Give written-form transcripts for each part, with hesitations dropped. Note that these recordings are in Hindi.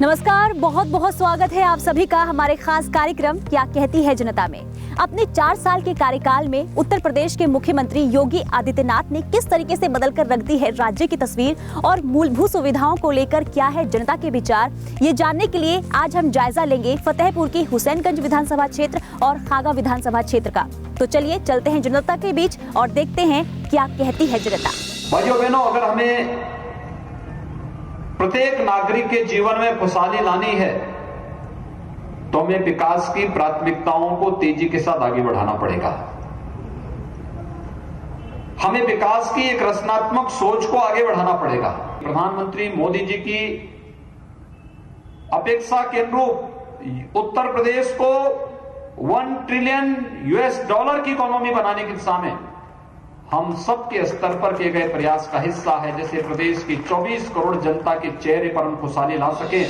नमस्कार, बहुत बहुत स्वागत है आप सभी का हमारे खास कार्यक्रम क्या कहती है जनता में। अपने 4 साल के कार्यकाल में उत्तर प्रदेश के मुख्यमंत्री योगी आदित्यनाथ ने किस तरीके से बदलकर रख दी है राज्य की तस्वीर और मूलभूत सुविधाओं को लेकर क्या है जनता के विचार, ये जानने के लिए आज हम जायजा लेंगे फतेहपुर की हुसैनगंज विधानसभा क्षेत्र और खागा विधानसभा क्षेत्र का। तो चलिए चलते हैं जनता के बीच और देखते हैं क्या कहती है जनता। भाइयों बहनों, अगर हमें प्रत्येक नागरिक के जीवन में खुशहाली लानी है तो हमें विकास की प्राथमिकताओं को तेजी के साथ आगे बढ़ाना पड़ेगा। हमें विकास की एक रचनात्मक सोच को आगे बढ़ाना पड़ेगा। प्रधानमंत्री मोदी जी की अपेक्षा के अनुरूप उत्तर प्रदेश को $1 ट्रिलियन की इकोनॉमी बनाने की दिशा में हम सबके स्तर पर किए गए प्रयास का हिस्सा है, जैसे प्रदेश की 24 करोड़ जनता के चेहरे पर हम खुशहाली ला सके।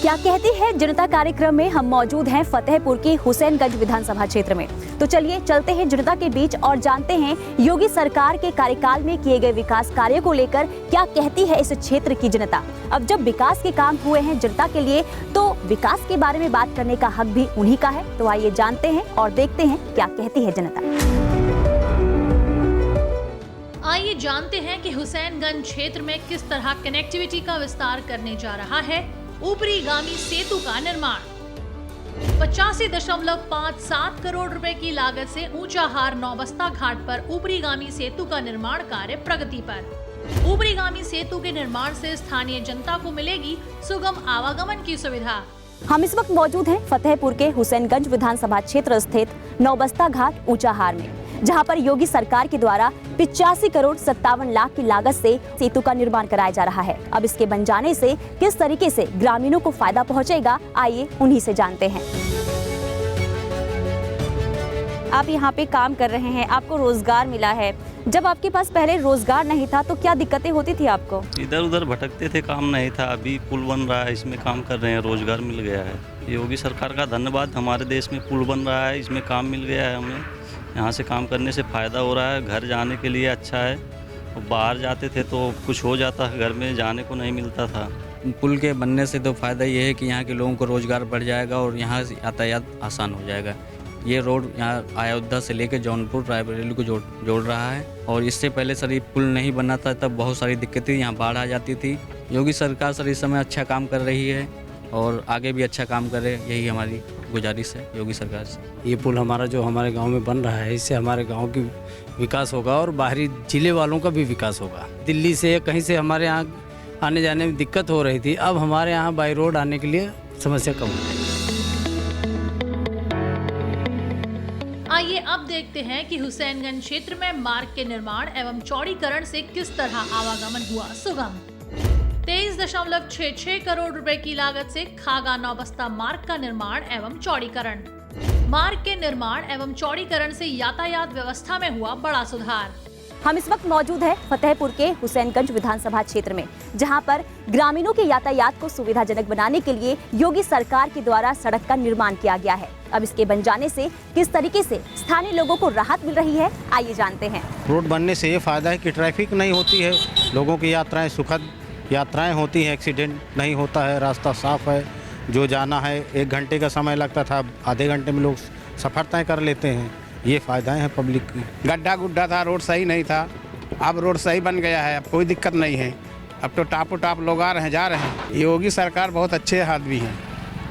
क्या कहती है जनता कार्यक्रम में हम मौजूद हैं फतेहपुर की हुसैनगंज विधानसभा क्षेत्र में। तो चलिए चलते हैं जनता के बीच और जानते हैं योगी सरकार के कार्यकाल में किए गए विकास कार्यों को लेकर क्या कहती है इस क्षेत्र की जनता। अब जब विकास के काम हुए हैं जनता के लिए तो विकास के बारे में बात करने का हक भी उन्हीं का है। तो आइए जानते हैं और देखते हैं क्या कहती है जनता। आइए जानते हैं कि हुसैनगंज क्षेत्र में किस तरह कनेक्टिविटी का विस्तार करने जा रहा है ऊपरी गामी सेतु का निर्माण। 85.57 करोड़ रुपए की लागत से ऊंचाहार नौबस्ता घाट पर ऊपरी गामी सेतु का निर्माण कार्य प्रगति पर। ऊपरी गामी सेतु के निर्माण से स्थानीय जनता को मिलेगी सुगम आवागमन की सुविधा। हम इस वक्त मौजूद हैं फतेहपुर के हुसैनगंज विधानसभा क्षेत्र स्थित नौबस्ता घाट ऊंचाहार में, जहां पर योगी सरकार के द्वारा 85 करोड़ 57 लाख की लागत से सेतु का निर्माण कराया जा रहा है। अब इसके बन जाने से किस तरीके से ग्रामीणों को फायदा पहुंचेगा, आइए उन्हीं से जानते हैं। आप यहाँ पे काम कर रहे हैं, आपको रोजगार मिला है। जब आपके पास पहले रोजगार नहीं था तो क्या दिक्कतें होती थी आपको? इधर उधर भटकते थे, काम नहीं था। अभी पुल बन रहा है, इसमें काम कर रहे हैं, रोजगार मिल गया है। योगी सरकार का धन्यवाद। हमारे देश में पुल बन रहा है, इसमें काम मिल गया है हमें। यहाँ से काम करने से फ़ायदा हो रहा है, घर जाने के लिए अच्छा है। बाहर जाते थे तो कुछ हो जाता, घर में जाने को नहीं मिलता था। पुल के बनने से तो फ़ायदा ये है कि यहाँ के लोगों को रोज़गार बढ़ जाएगा और यहाँ से यातायात आसान हो जाएगा। ये रोड यहाँ अयोध्या से लेकर जौनपुर रायबरेली को जोड़ रहा है। और इससे पहले सर ये पुल नहीं बना था, तब बहुत सारी दिक्कतें, यहाँ बाढ़ आ जाती थी। योगी सरकार सर इस समय अच्छा काम कर रही है और आगे भी अच्छा काम करे, यही हमारी गुजारिश है योगी सरकार से। ये पुल हमारा जो हमारे गांव में बन रहा है, इससे हमारे गांव की विकास होगा और बाहरी जिले वालों का भी विकास होगा। दिल्ली से कहीं से हमारे यहाँ आने जाने में दिक्कत हो रही थी, अब हमारे यहाँ बाई रोड आने के लिए समस्या कम है। आइए अब देखते हैं कि हुसैनगंज क्षेत्र में मार्ग के निर्माण एवं चौड़ीकरण से किस तरह आवागमन हुआ सुगम। 23.66 करोड़ रुपए की लागत से खागा नौबस्ता मार्ग का निर्माण एवं चौड़ीकरण। मार्ग के निर्माण एवं चौड़ीकरण से यातायात व्यवस्था में हुआ बड़ा सुधार। हम इस वक्त मौजूद हैं फतेहपुर के हुसैनगंज विधानसभा क्षेत्र में, जहां पर ग्रामीणों के यातायात को सुविधाजनक बनाने के लिए योगी सरकार के द्वारा सड़क का निर्माण किया गया है। अब इसके बन जाने से किस तरीके से स्थानीय लोगों को राहत मिल रही है, आइए जानते हैं। रोड बनने से ये फायदा है कि ट्रैफिक नहीं होती है, लोगों की यात्राएं सुखद यात्राएं होती हैं, एक्सीडेंट नहीं होता है, रास्ता साफ है। जो जाना है 1 घंटे का समय लगता था, आधे घंटे में लोग सफ़र तय कर लेते हैं। ये फ़ायदाएं हैं पब्लिक की। गड्ढा गुड्ढा था, रोड सही नहीं था, अब रोड सही बन गया है, अब कोई दिक्कत नहीं है। अब तो टापो टाप लोग आ रहे हैं, जा रहे हैं। योगी सरकार बहुत अच्छे आदमी हैं,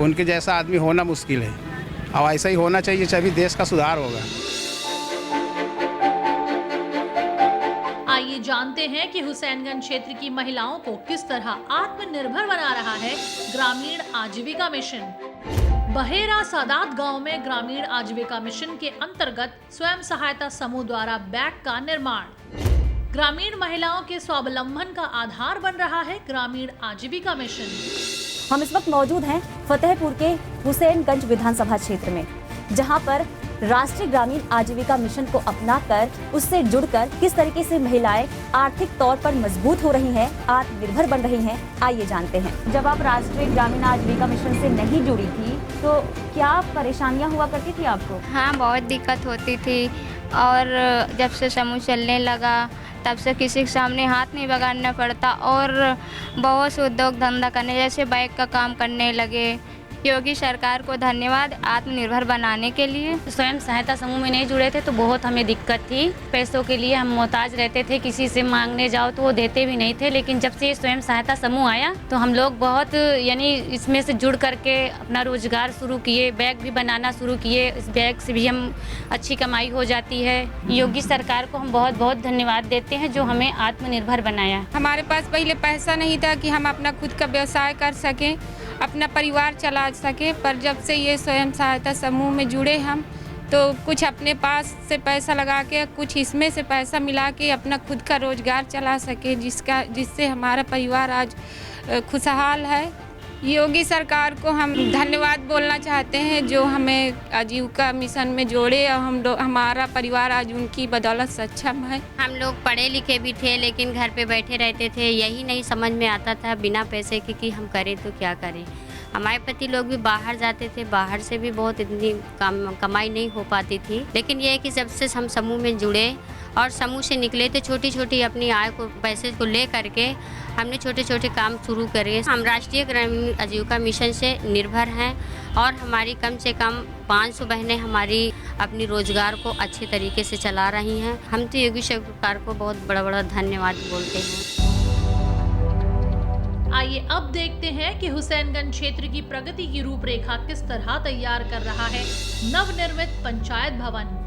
उनके जैसा आदमी होना मुश्किल है। अब ऐसा ही होना चाहिए, तभी देश का सुधार होगा। आइए जानते हैं कि हुसैनगंज क्षेत्र की महिलाओं को किस तरह आत्मनिर्भर बना रहा है ग्रामीण आजीविका मिशन। बहेरा सादात गांव में ग्रामीण आजीविका मिशन के अंतर्गत स्वयं सहायता समूह द्वारा बैग का निर्माण। ग्रामीण महिलाओं के स्वावलंबन का आधार बन रहा है ग्रामीण आजीविका मिशन। हम इस वक्त मौजूद हैं फतेहपुर के हुसैनगंज विधानसभा क्षेत्र में, जहां पर राष्ट्रीय ग्रामीण आजीविका मिशन को अपनाकर उससे जुड़कर किस तरीके से महिलाएं आर्थिक तौर पर मजबूत हो रही हैं, आत्मनिर्भर बन रही हैं, आइए जानते हैं। जब आप राष्ट्रीय ग्रामीण आजीविका मिशन से नहीं जुड़ी थी तो क्या परेशानियां हुआ करती थी आपको? हाँ, बहुत दिक्कत होती थी। और जब से समूह चलने लगा तब से किसी के सामने हाथ नहीं बगाड़ना पड़ता और बहुत से उद्योग धंधा करने जैसे बाइक का काम करने लगे। योगी सरकार को धन्यवाद आत्मनिर्भर बनाने के लिए। स्वयं सहायता समूह में नहीं जुड़े थे तो बहुत हमें दिक्कत थी। पैसों के लिए हम मोहताज रहते थे, किसी से मांगने जाओ तो वो देते भी नहीं थे। लेकिन जब से ये स्वयं सहायता समूह आया तो हम लोग बहुत यानी इसमें से जुड़ करके अपना रोजगार शुरू किए, बैग भी बनाना शुरू किए। इस बैग से भी हम अच्छी कमाई हो जाती है। योगी सरकार को हम बहुत बहुत धन्यवाद देते हैं जो हमें आत्मनिर्भर बनाया। हमारे पास पहले पैसा नहीं था कि हम अपना खुद का व्यवसाय कर सकें, अपना परिवार चला सके, पर जब से ये स्वयं सहायता समूह में जुड़े हम तो कुछ अपने पास से पैसा लगा के कुछ इसमें से पैसा मिला के अपना खुद का रोजगार चला सके, जिससे हमारा परिवार आज खुशहाल है। योगी सरकार को हम धन्यवाद बोलना चाहते हैं जो हमें आजीविका मिशन में जोड़े और हमारा परिवार आज उनकी बदौलत सक्षम है। हम लोग पढ़े लिखे भी थे लेकिन घर पे बैठे रहते थे, यही नहीं समझ में आता था बिना पैसे के कि हम करें तो क्या करें। हमारे पति लोग भी बाहर जाते थे, बाहर से भी बहुत इतनी कमाई नहीं हो पाती थी। लेकिन ये है कि जब से हम समूह में जुड़े और समूह से निकले तो छोटी छोटी अपनी आय को पैसे को ले करके हमने छोटे छोटे काम शुरू करे। हम राष्ट्रीय ग्रामीण आजीविका मिशन से निर्भर हैं और हमारी कम से कम 500 बहनें हमारी अपनी रोजगार को अच्छे तरीके से चला रही हैं। हम तो योगी सरकार को बहुत बड़ा बड़ा धन्यवाद बोलते हैं। आइए अब देखते हैं कि हुसैनगंज क्षेत्र की प्रगति की रूपरेखा किस तरह तैयार कर रहा है नवनिर्मित पंचायत भवन।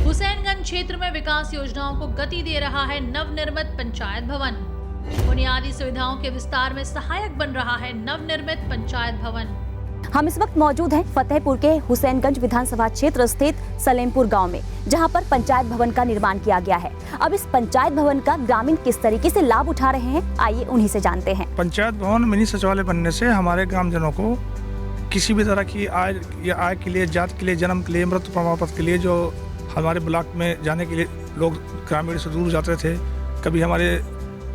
हुसैनगंज क्षेत्र में विकास योजनाओं को गति दे रहा है नवनिर्मित पंचायत भवन। बुनियादी सुविधाओं के विस्तार में सहायक बन रहा है नवनिर्मित पंचायत भवन। हम इस वक्त मौजूद हैं फतेहपुर के हुसैनगंज विधानसभा क्षेत्र स्थित सलेमपुर गांव में, जहां पर पंचायत भवन का निर्माण किया गया है। अब इस पंचायत भवन का ग्रामीण किस तरीके से लाभ उठा रहे हैं, आइए उन्हीं से जानते हैं। पंचायत भवन मिनी सचिवालय बनने से हमारे ग्रामजनों को किसी भी तरह की आय के लिए, जात के लिए, जन्म के लिए, मृत्यु प्रमाण पत्र के लिए जो हमारे ब्लॉक में जाने के लिए लोग ग्रामीण से दूर जाते थे, कभी हमारे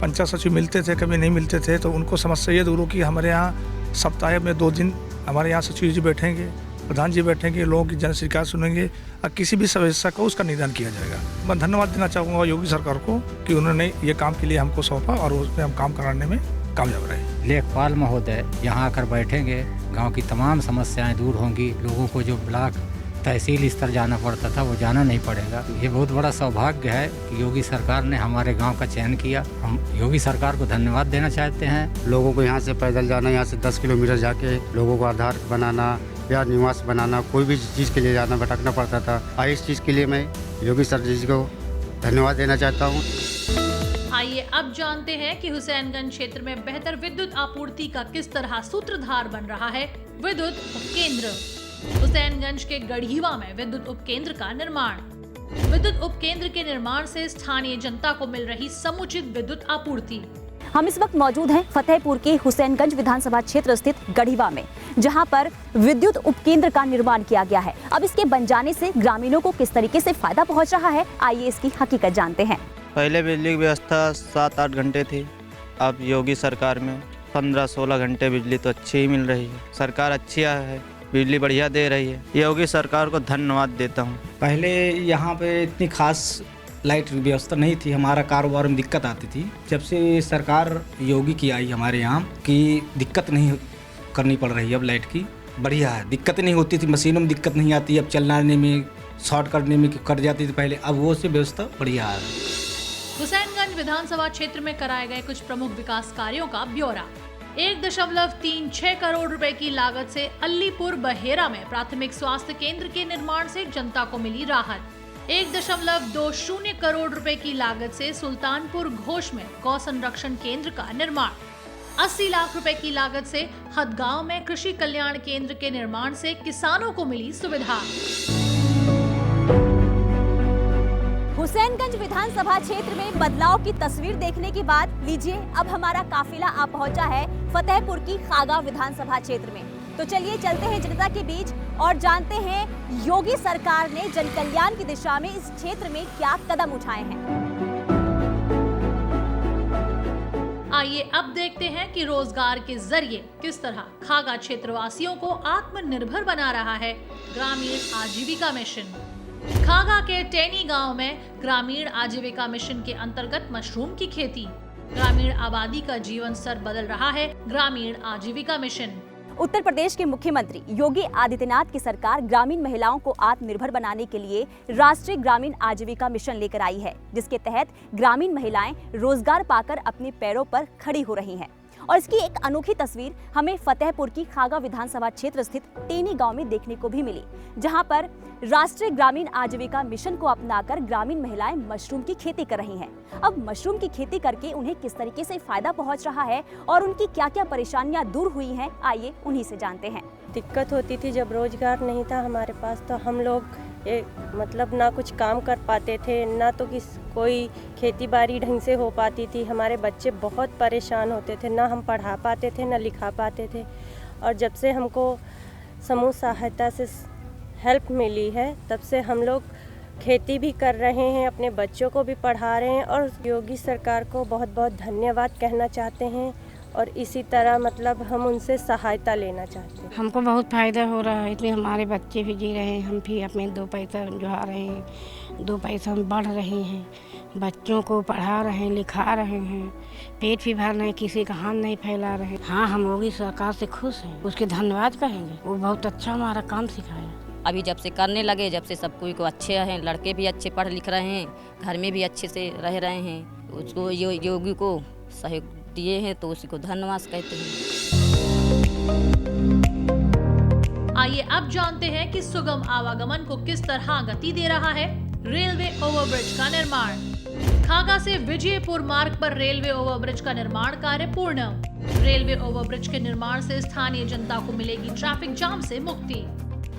पंचायत सचिव मिलते थे, कभी नहीं मिलते थे, तो उनको समस्या ये दूर हो कि हमारे यहाँ सप्ताह में 2 दिन हमारे यहाँ सचिव जी बैठेंगे, प्रधान जी बैठेंगे, लोगों की जन शिकायत सुनेंगे और किसी भी समस्या को उसका निदान किया जाएगा। मैं धन्यवाद देना चाहूँगा योगी सरकार को कि उन्होंने ये काम के लिए हमको सौंपा और उसमें हम काम कराने में कामयाब रहे। लेखपाल महोदय यहाँ आकर बैठेंगे, गांव की तमाम समस्याएं दूर होंगी। लोगों को जो ब्लॉक तहसील स्तर जाना पड़ता था वो जाना नहीं पड़ेगा। ये बहुत बड़ा सौभाग्य है कि योगी सरकार ने हमारे गांव का चयन किया। हम योगी सरकार को धन्यवाद देना चाहते हैं। लोगों को यहाँ से पैदल जाना, यहाँ से 10 किलोमीटर जाके लोगों को आधार बनाना या निवास बनाना, कोई भी चीज़ के लिए जाना भटकना पड़ता था। और इस चीज़ के लिए मैं योगी सर जी को धन्यवाद देना चाहता हूँ। आइए अब जानते हैं कि हुसैनगंज क्षेत्र में बेहतर विद्युत आपूर्ति का किस तरह सूत्रधार बन रहा है विद्युत उपकेंद्र। हुसैनगंज के गढ़ीवा में विद्युत उपकेंद्र का निर्माण। विद्युत उपकेंद्र के निर्माण से स्थानीय जनता को मिल रही समुचित विद्युत आपूर्ति। हम इस वक्त मौजूद हैं फतेहपुर के हुसैनगंज विधानसभा क्षेत्र स्थित गढ़ीवा में, जहां पर विद्युत उपकेंद्र का निर्माण किया गया है। अब इसके बन जाने से ग्रामीणों को किस तरीके से फायदा पहुंच रहा है, आइए इसकी हकीकत जानते हैं। पहले बिजली की व्यवस्था 7-8 घंटे थी, अब योगी सरकार में 15-16 घंटे बिजली तो अच्छी ही मिल रही है। सरकार अच्छी है, बिजली बढ़िया दे रही है। योगी सरकार को धन्यवाद देता हूँ। पहले यहाँ पे इतनी खास लाइट व्यवस्था नहीं थी, हमारा कारोबार में दिक्कत आती थी। जब से सरकार योगी की आई हमारे यहाँ की दिक्कत नहीं करनी पड़ रही है। अब लाइट की बढ़िया है, दिक्कत नहीं होती थी, मशीनों में दिक्कत नहीं आती, अब चलाने में शॉर्ट करने में कट जाती थी पहले, अब वो से व्यवस्था बढ़िया है। हुसैनगंज विधानसभा क्षेत्र में कराए गए कुछ प्रमुख विकास कार्यों का ब्यौरा। 1.36 करोड़ रुपए की लागत से अलीपुर बहेरा में प्राथमिक स्वास्थ्य केंद्र के निर्माण से जनता को मिली राहत। 1.20 करोड़ रुपए की लागत से सुल्तानपुर घोष में गौ संरक्षण केंद्र का निर्माण। 80 लाख रुपए की लागत से हदगांव में कृषि कल्याण केंद्र के निर्माण से किसानों को मिली सुविधा। हुसैनगंज विधानसभा क्षेत्र में बदलाव की तस्वीर देखने के बाद लीजिए अब हमारा काफिला आ पहुंचा है फतेहपुर की खागा विधानसभा क्षेत्र में। तो चलिए चलते हैं जनता के बीच और जानते हैं योगी सरकार ने जन कल्याण की दिशा में इस क्षेत्र में क्या कदम उठाए हैं। आइए अब देखते हैं कि रोजगार के जरिए किस तरह खागा क्षेत्रवासियों को आत्मनिर्भर बना रहा है ग्रामीण आजीविका मिशन। खागा के टेनी गांव में ग्रामीण आजीविका मिशन के अंतर्गत मशरूम की खेती। ग्रामीण आबादी का जीवन स्तर बदल रहा है। ग्रामीण आजीविका मिशन। उत्तर प्रदेश के मुख्यमंत्री योगी आदित्यनाथ की सरकार ग्रामीण महिलाओं को आत्मनिर्भर बनाने के लिए राष्ट्रीय ग्रामीण आजीविका मिशन लेकर आई है, जिसके तहत ग्रामीण महिलाएं रोजगार पाकर अपने पैरों पर खड़ी हो रही हैं। और इसकी एक अनोखी तस्वीर हमें फतेहपुर की खागा विधानसभा क्षेत्र स्थित टेनी गांव में देखने को भी मिली, जहां पर राष्ट्रीय ग्रामीण आजीविका मिशन को अपनाकर ग्रामीण महिलाएं मशरूम की खेती कर रही हैं। अब मशरूम की खेती करके उन्हें किस तरीके से फायदा पहुंच रहा है और उनकी क्या-क्या परेशानियां दूर हुई हैं, आइए उन्हीं से जानते हैं। दिक्कत होती थी जब रोजगार नहीं था हमारे पास, तो हम लोग मतलब ना कुछ काम कर पाते थे, ना तो कोई खेती बाड़ी ढंग से हो पाती थी। हमारे बच्चे बहुत परेशान होते थे, ना हम पढ़ा पाते थे ना लिखा पाते थे। और जब से हमको समूह सहायता से हेल्प मिली है, तब से हम लोग खेती भी कर रहे हैं, अपने बच्चों को भी पढ़ा रहे हैं और योगी सरकार को बहुत बहुत धन्यवाद कहना चाहते हैं। और इसी तरह मतलब हम उनसे सहायता लेना चाहते हैं। हमको बहुत फ़ायदा हो रहा है, इसमें हमारे बच्चे भी जी रहे हैं, हम भी अपने दो पैसा जुड़ा रहे हैं, दो पैसा हम बढ़ रहे हैं, बच्चों को पढ़ा रहे हैं, लिखा रहे हैं, पेट भी भर रहे हैं, किसी का हाथ नहीं फैला रहे। हाँ, हम योगी सरकार से खुश हैं, उसके धन्यवाद कहेंगे, वो बहुत अच्छा हमारा काम सिखाया। अभी जब से करने लगे, जब से सब कोई को अच्छे हैं, लड़के भी अच्छे पढ़ लिख रहे हैं, घर में भी अच्छे से रह रहे हैं, उसको योगी को सहयोग दिए हैं तो उसी को धन्यवाद कहते हैं। आइए अब जानते हैं कि सुगम आवागमन को किस तरह गति दे रहा है रेलवे ओवरब्रिज का निर्माण। खागा से विजयपुर मार्ग पर रेलवे ओवरब्रिज का निर्माण कार्य पूर्ण। रेलवे ओवरब्रिज के निर्माण से स्थानीय जनता को मिलेगी ट्रैफिक जाम से मुक्ति।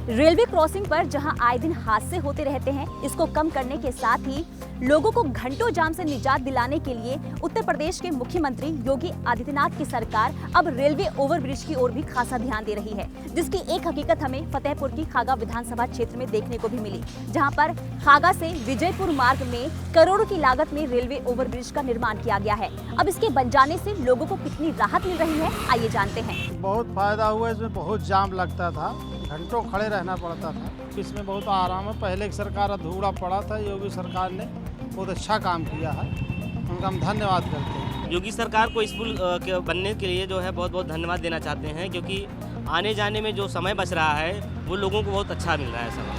रेलवे क्रॉसिंग पर जहां आए दिन हादसे होते रहते हैं, इसको कम करने के साथ ही लोगों को घंटों जाम से निजात दिलाने के लिए उत्तर प्रदेश के मुख्यमंत्री योगी आदित्यनाथ की सरकार अब रेलवे ओवरब्रिज की ओर भी खासा ध्यान दे रही है, जिसकी एक हकीकत हमें फतेहपुर की खागा विधानसभा क्षेत्र में देखने को भी मिली, जहां पर खागा से विजयपुर मार्ग में करोड़ों की लागत में रेलवे ओवरब्रिज का निर्माण किया गया है। अब इसके बन जाने से लोगों को कितनी राहत मिल रही है, आइए जानते हैं। बहुत फायदा हुआ, इसमें बहुत जाम लगता था, घंटों खड़े रहना पड़ता था, इसमें बहुत आराम है। पहले की सरकार अधूरा पड़ा था, योगी सरकार ने बहुत अच्छा काम किया है, उनका हम धन्यवाद करते हैं। योगी सरकार को इस पुल के बनने के लिए जो है बहुत बहुत धन्यवाद देना चाहते हैं, क्योंकि आने जाने में जो समय बच रहा है वो लोगों को बहुत अच्छा मिल रहा है समय।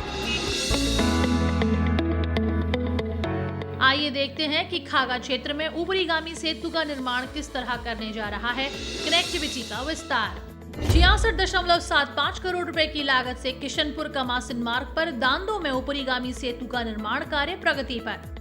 आइए देखते हैं कि खागा क्षेत्र में ऊपरीगामी सेतु का निर्माण किस तरह करने जा रहा है कनेक्टिविटी का विस्तार। 66.75 करोड़ रुपए की लागत से किशनपुर कमासिन मार्ग पर दांदो में ऊपरीगामी सेतु का निर्माण कार्य प्रगति पर।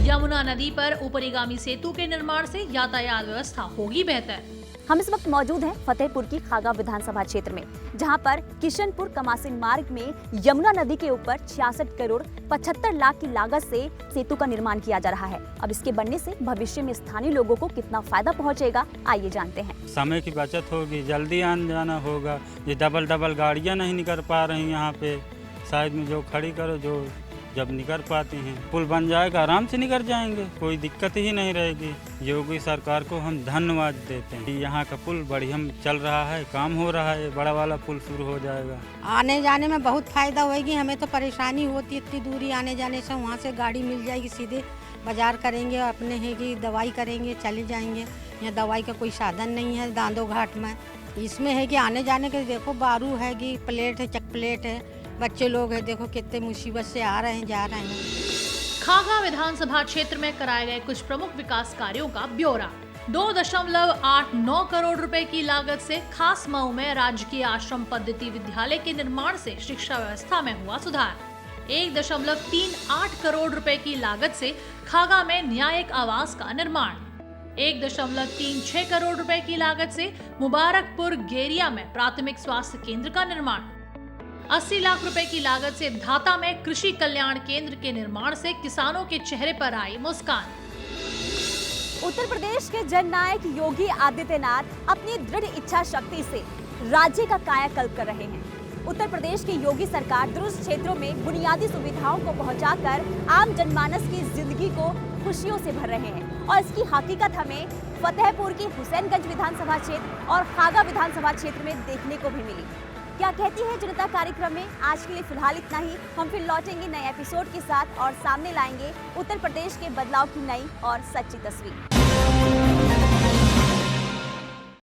यमुना नदी पर ऊपरीगामी सेतु के निर्माण से यातायात व्यवस्था होगी बेहतर। हम इस वक्त मौजूद हैं फतेहपुर की खागा विधानसभा क्षेत्र में, जहां पर किशनपुर कमासिन मार्ग में यमुना नदी के ऊपर 66 करोड़ 75 लाख की लागत से सेतु का निर्माण किया जा रहा है। अब इसके बनने से भविष्य में स्थानीय लोगों को कितना फायदा पहुंचेगा, आइए जानते हैं। समय की बचत होगी, जल्दी आने जाना होगा, ये डबल गाड़ियाँ नहीं निकल पा रही यहाँ पे, साइड में जो खड़ी करो, जो जब निकल पाती हैं, पुल बन जाएगा आराम से निकल जाएंगे, कोई दिक्कत ही नहीं रहेगी। योगी सरकार को हम धन्यवाद देते हैं। यहाँ का पुल बढ़िया चल रहा है, काम हो रहा है, बड़ा वाला पुल शुरू हो जाएगा। आने जाने में बहुत फायदा होगी, हमें तो परेशानी होती इतनी दूरी आने जाने से, वहाँ से गाड़ी मिल जाएगी, सीधे बाजार करेंगे, अपने है कि दवाई करेंगे, चले जाएंगे। यहाँ दवाई का कोई साधन नहीं है दांदो घाट में, इसमें है कि आने जाने के देखो बारू है कि प्लेट है, चक प्लेट है, बच्चे लोग हैं, देखो कितने मुसीबत से आ रहे हैं जा रहे हैं। खागा विधानसभा क्षेत्र में कराए गए कुछ प्रमुख विकास कार्यों का ब्यौरा। 2.89 करोड़ रुपए की लागत से खास मऊ में राजकीय आश्रम पद्धति विद्यालय के निर्माण से शिक्षा व्यवस्था में हुआ सुधार। 1.38 करोड़ रुपए की लागत से खागा में न्यायिक आवास का निर्माण। 1.36 करोड़ रुपए की लागत से मुबारकपुर गेरिया में प्राथमिक स्वास्थ्य केंद्र का निर्माण। 80 लाख रुपए की लागत से धाता में कृषि कल्याण केंद्र के निर्माण से किसानों के चेहरे पर आई मुस्कान। उत्तर प्रदेश के जननायक योगी आदित्यनाथ अपनी दृढ़ इच्छा शक्ति से राज्य का कायाकल्प कर रहे हैं। उत्तर प्रदेश की योगी सरकार दुर्गम क्षेत्रों में बुनियादी सुविधाओं को पहुंचाकर आम जनमानस की जिंदगी को खुशियों से भर रहे हैं और इसकी हकीकत हमें फतेहपुर की हुसैनगंज विधानसभा क्षेत्र और खागा विधानसभा क्षेत्र में देखने को भी मिली। क्या कहती है जनता कार्यक्रम में आज के लिए फिलहाल इतना ही। हम फिर लौटेंगे नए एपिसोड के साथ और सामने लाएंगे उत्तर प्रदेश के बदलाव की नई और सच्ची तस्वीर।